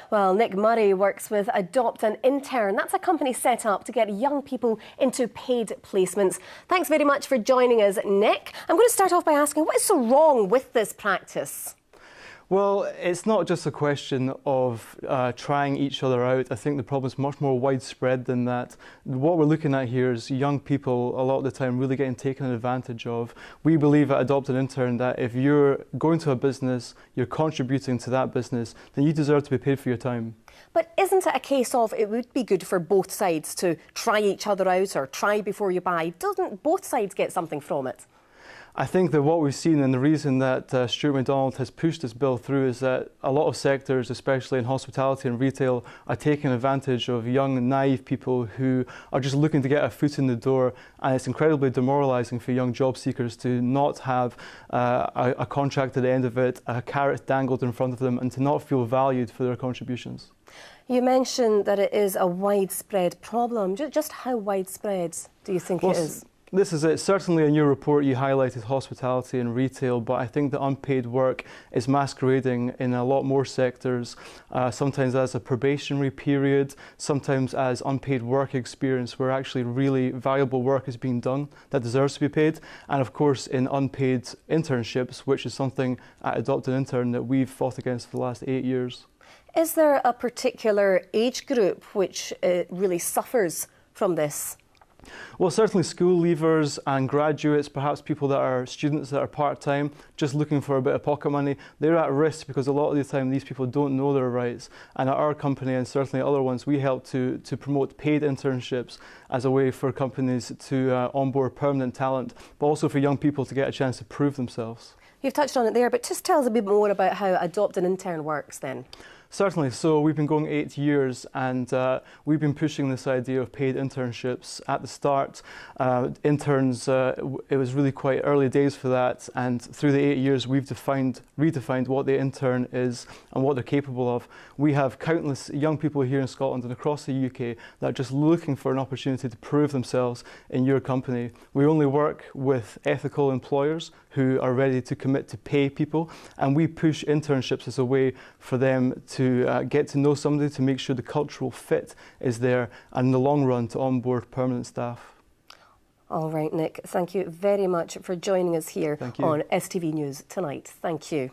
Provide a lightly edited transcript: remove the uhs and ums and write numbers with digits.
Well, Nick Murray works with Adopt an Intern. That's a company set up to get young people into paid placements. Thanks very much for joining us, Nick. I'm going to start off by asking, what is so wrong with this practice? Well, it's not just a question of trying each other out. I think the problem is much more widespread than that. What we're looking at here is young people, a lot of the time, really getting taken advantage of. We believe at Adopt an Intern that if you're going to a business, you're contributing to that business, then you deserve to be paid for your time. But isn't it a case of it would be good for both sides to try each other out or try before you buy? Doesn't both sides get something from it? I think that what we've seen, and the reason that Stewart McDonald has pushed this bill through, is that a lot of sectors, especially in hospitality and retail, are taking advantage of young, naive people who are just looking to get a foot in the door, and it's incredibly demoralising for young job seekers to not have a contract at the end of it, a carrot dangled in front of them, and to not feel valued for their contributions. You mentioned that it is a widespread problem. Just how widespread do you think it is? This is it. Certainly in your report you highlighted hospitality and retail, but I think that unpaid work is masquerading in a lot more sectors, sometimes as a probationary period, sometimes as unpaid work experience where actually really valuable work is being done that deserves to be paid, and of course in unpaid internships, which is something at Adopt an Intern that we've fought against for the last 8 years. Is there a particular age group which really suffers from this? Well, certainly school leavers and graduates, perhaps people that are students that are part-time, just looking for a bit of pocket money, they're at risk because a lot of the time these people don't know their rights. And at our company, and certainly other ones, we help to promote paid internships as a way for companies to onboard permanent talent, but also for young people to get a chance to prove themselves. You've touched on it there, but just tell us a bit more about how Adopt an Intern works then. Certainly. So we've been going 8 years, and we've been pushing this idea of paid internships. At the start, interns, it was really quite early days for that, and through the 8 years we've redefined what the intern is and what they're capable of. We have countless young people here in Scotland and across the UK that are just looking for an opportunity to prove themselves in your company. We only work with ethical employers who are ready to commit to pay people, and we push internships as a way for them to get to know somebody, to make sure the cultural fit is there, and in the long run to onboard permanent staff. All right, Nick, thank you very much for joining us here on STV News tonight. Thank you.